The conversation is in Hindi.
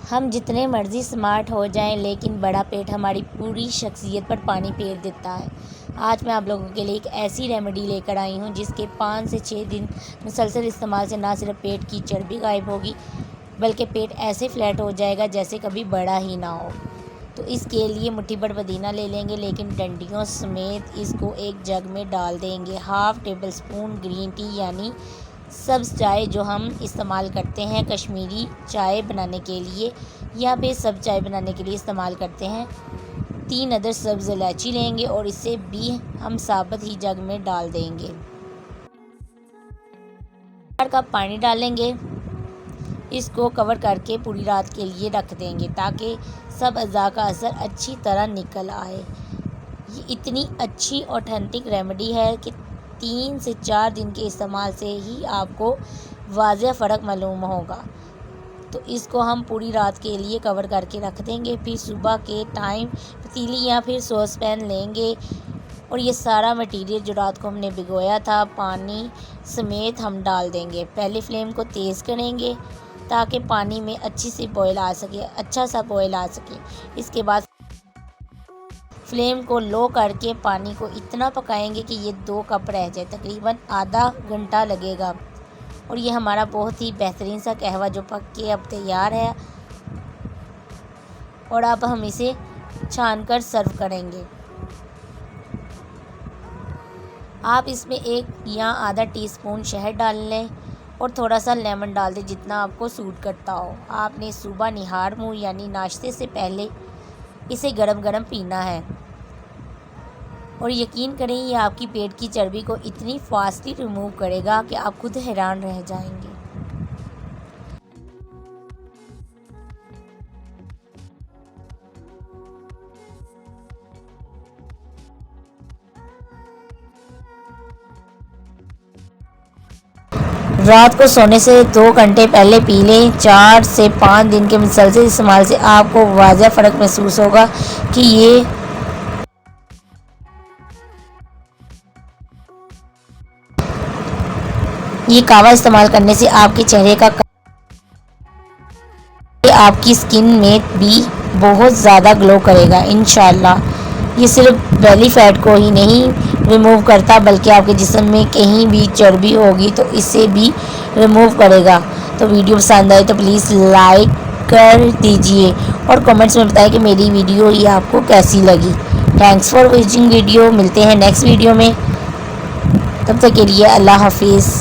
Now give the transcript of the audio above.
हम जितने मर्ज़ी स्मार्ट हो जाएं, लेकिन बड़ा पेट हमारी पूरी शख्सियत पर पानी फेर देता है। आज मैं आप लोगों के लिए एक ऐसी रेमेडी लेकर आई हूं जिसके 5 से 6 दिन मुसलसल इस्तेमाल से ना सिर्फ पेट की चर्बी गायब होगी, बल्कि पेट ऐसे फ्लैट हो जाएगा जैसे कभी बड़ा ही ना हो। तो इसके लिए मुट्ठी भर पुदीना ले लेंगे, लेकिन डंडियों समेत इसको एक जग में डाल देंगे। Half table spoon green tea यानी सब्ज़ चाय जो हम इस्तेमाल करते हैं कश्मीरी चाय बनाने के लिए या फिर सब्ज़ चाय बनाने के लिए इस्तेमाल करते हैं। 3 अदर सब्ज़ इलायची लेंगे और इसे भी हम साबुत ही जग में डाल देंगे। 4 कप पानी डालेंगे। इसको कवर करके पूरी रात के लिए रख देंगे ताकि सब अज़ा का असर अच्छी तरह निकल आए। ये इतनी अच्छी ऑथेंटिक रेमेडी है कि 3 से 4 दिन के इस्तेमाल से ही आपको वाज़ेह फ़र्क मालूम होगा। तो इसको हम पूरी रात के लिए कवर करके रख देंगे। फिर सुबह के टाइम पतीली या फिर सॉस पैन लेंगे और ये सारा मटेरियल जो रात को हमने भिगोया था पानी समेत हम डाल देंगे। पहले फ्लेम को तेज़ करेंगे ताकि पानी में अच्छी सी बॉयल आ सके, अच्छा सा बॉयल आ सके। इसके बाद फ्लेम को लो करके पानी को इतना पकाएंगे कि ये 2 कप रह जाए। तकरीबन आधा घंटा लगेगा और ये हमारा बहुत ही बेहतरीन सा कहवा जो पक के अब तैयार है। और अब हम इसे छान कर सर्व करेंगे। आप इसमें 1 या आधा टीस्पून शहद डाल लें और थोड़ा सा लेमन डाल दें जितना आपको सूट करता हो। आपने सुबह निहार मुँह यानी नाश्ते से पहले इसे गरम गरम पीना है और यकीन करें ये आपकी पेट की चर्बी को इतनी फास्टली रिमूव करेगा कि आप खुद हैरान रह जाएंगे। रात को सोने से 2 घंटे पहले पी लें। 4 से 5 दिन के मुसलसल इस्तेमाल से आपको वाज़ेह फ़र्क महसूस होगा कि ये कावा इस्तेमाल करने से आपके चेहरे का आपकी स्किन में भी बहुत ज़्यादा ग्लो करेगा इंशाल्लाह। ये सिर्फ बेली फैट को ही नहीं रिमूव करता बल्कि आपके जिस्म में कहीं भी चर्बी होगी तो इसे भी रिमूव करेगा। तो वीडियो पसंद आए तो प्लीज़ लाइक कर दीजिए और कमेंट्स में बताएं कि मेरी वीडियो ये आपको कैसी लगी। Thanks for watching video. मिलते हैं नेक्स्ट वीडियो में, तब तक के लिए अल्लाह हाफिज़।